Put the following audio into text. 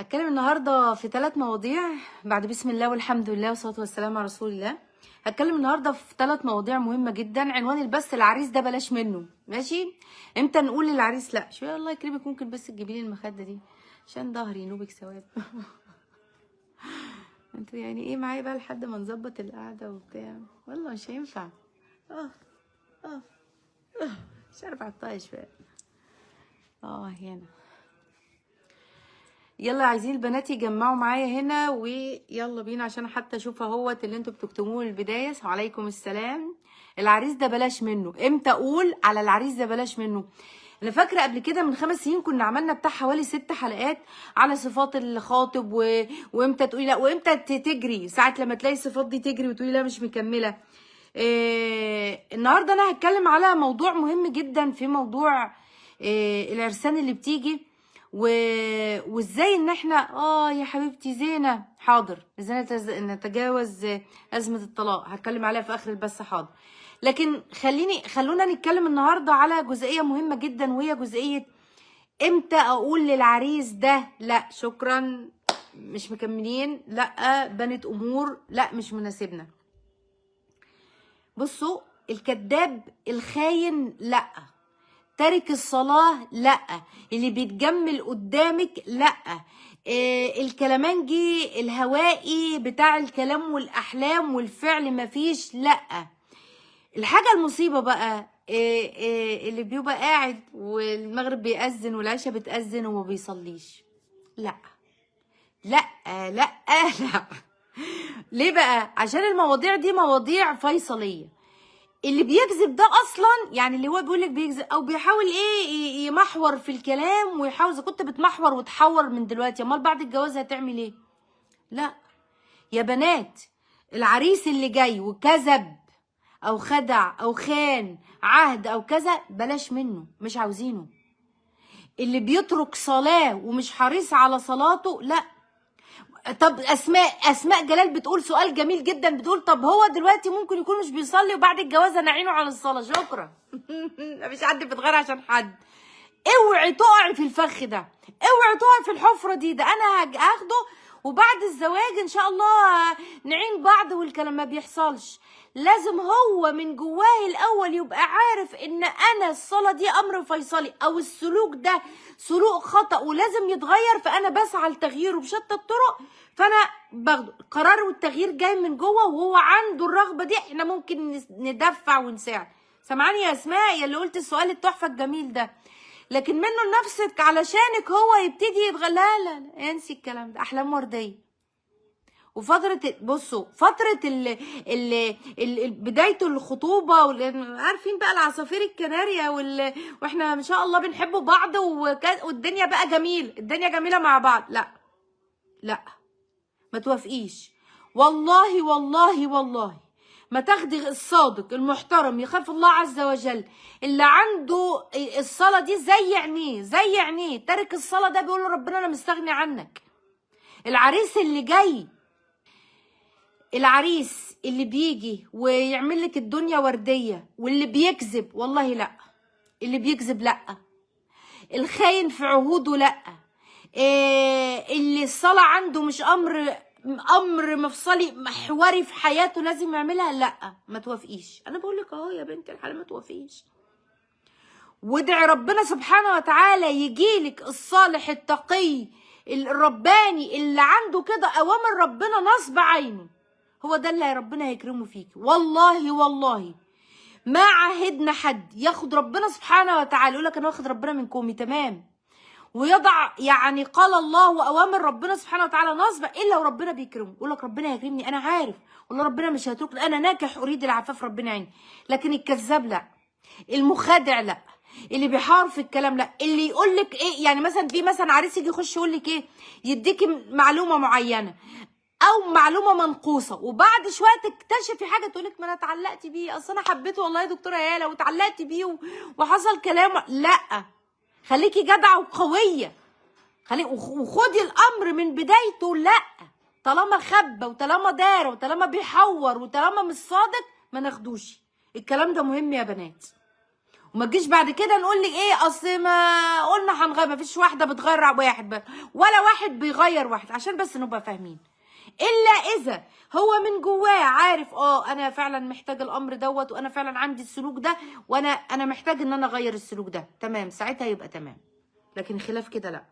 هتكلم النهارده في 3 مواضيع بعد بسم الله والحمد لله والصلاه والسلام على رسول الله. هتكلم النهارده في 3 مواضيع مهمه جدا. عنوان البث: العريس ده بلاش منه. ماشي؟ امتى نقول للعريس لا؟ شويه الله يكرمك، ممكن بس تجيبي لي المخده دي عشان ظهري ينوبك ثواب. انتوا يعني ايه معايا بقى لحد ما نظبط القعده وبتاع؟ والله مش هينفع. اه اه مش عارفه احطها شويه. هنا. يلا عايزين البنات يجمعوا معايا هنا ويلا بينا عشان حتى اشوف اهوت اللي انتوا بتكتبوه البدايه. وعليكم السلام. العريس ده بلاش منه. امتى اقول على العريس ده بلاش منه؟ انا فاكره قبل كده من 5 سنين كنا عملنا بتاع حوالي 6 حلقات على صفات الخاطب وامتى تقولي لا وامتى تجري، ساعه لما تلاقي الصفات دي تجري وتقولي لا مش مكمله. النهارده انا هتكلم على موضوع مهم جدا، في موضوع العرسان اللي بتيجي وازاي ان احنا يا حبيبتي زينه حاضر ازاي نتجاوز ازمه الطلاق. هتكلم عليها في اخر البث حاضر. لكن خلونا نتكلم النهارده على جزئيه مهمه جدا، وهي جزئيه امتى اقول للعريس ده لا شكرا مش مكملين، لا بنت امور، لا مش مناسبنا. بصوا، الكذاب الخاين لا، تارك الصلاة لا، اللي بيتجمل قدامك لا، الكلامنجي الهوائي بتاع الكلام والأحلام والفعل مفيش لا. الحاجة المصيبة بقى اللي بيبقى قاعد والمغرب بيأذن والعشاء بتأذن وما بيصليش. لا لا لا لا. ليه بقى؟ عشان المواضيع دي مواضيع فيصلية. اللي بيكذب ده اصلا، يعني اللي هو بيقولك بيكذب او بيحاول يمحور في الكلام ويحاول، اذا كنت بتمحور وتحور من دلوقتي امال بعد الجواز هتعمل ايه؟ لا يا بنات، العريس اللي جاي وكذب او خدع او خان عهد او كذا بلاش منه، مش عاوزينه. اللي صلاة ومش حريص على صلاته لا. طب اسماء جلال بتقول سؤال جميل جدا، بتقول طب هو دلوقتي ممكن يكون مش بيصلي وبعد الجواز نعينه على الصلاه. شكرا. مفيش حد بيتغير عشان حد. اوعي تقعي في الفخ ده، اوعي تقعي في الحفره دي. ده انا هاخده وبعد الزواج ان شاء الله نعين بعض، والكلام ما بيحصلش. لازم هو من جواه الاول يبقى عارف ان انا الصلاه دي امر فيصلي، او السلوك ده سلوك خطأ ولازم يتغير، فانا بسعى لتغييره بشتى الطرق. فانا باخده القرار والتغيير جاي من جوه وهو عنده الرغبه دي، احنا ممكن ندفع ونساعد. سامعاني يا اسماء يا اللي قلت السؤال التحفه الجميل ده؟ لكن منه لنفسك علشانك هو يبتدي لا لا لا، انسي الكلام ده، احلام ورديه. وفترة بصوا فترة بداية الخطوبة عارفين بقى العصافير الكناريا واحنا ما شاء الله بنحب بعض والدنيا بقى جميل، الدنيا جميلة مع بعض. لا لا ما توافقيش. والله والله والله ما تاخدي الصادق المحترم يخاف الله عز وجل اللي عنده الصلاة دي زي عينيه تارك الصلاة ده بيقول ربنا انا مستغني عنك. العريس اللي جاي، العريس اللي بيجي ويعمل لك الدنيا وردية واللي بيكذب والله لا، اللي بيكذب لا، الخاين في عهوده لا، اللي الصلاة عنده مش امر مفصلي محوري في حياته لازم يعملها لا. ما توافقيش. انا بقول لك اهو يا بنت الحلال ما توافقيش، وادعي ربنا سبحانه وتعالى يجيلك الصالح التقي الرباني اللي عنده كده اوامر ربنا نصب عينه. هو ده اللي ربنا هيكرمه فيك. والله والله ما عهدنا حد ياخد ربنا سبحانه وتعالى يقول لك انا واخد ربنا من كومي تمام ويضع يعني قال الله واوامر ربنا سبحانه وتعالى نصب الا وربنا بيكرمه. يقول لك ربنا هيكرمني، انا عارف والله ربنا مش هيتركني، انا ناكح اريد العفاف ربنا يعيني. لكن الكذاب لا، المخادع لا، اللي بيحار في الكلام لا، اللي يقول لك ايه يعني مثلا في مثلا عريس يجي يخش يقول لك ايه، يديكي معلومه معينه او معلومه منقوصه وبعد شويه تكتشفي حاجه تقول لك ما انا اتعلقت بيه، اصل انا حبيته والله يا دكتوره يالا واتعلقت بيه وحصل كلام. لا، خليكي جدعه وقويه، وخدي الامر من بدايته. لا، طالما خبى وطالما دار وطالما بيحور وطالما مش صادق ما ناخدوش. الكلام ده مهم يا بنات. وما تجيش بعد كده نقول لي ايه اصل ما قلنا هنغير، ما فيش واحده بتغير واحد بس ولا واحد بيغير واحد، عشان بس نبقى فاهمين. الا اذا هو من جواه عارف انا فعلا محتاج الامر دوت، وانا فعلا عندي السلوك ده، وانا محتاج ان انا اغير السلوك ده، تمام، ساعتها يبقى تمام. لكن خلاف كده لا.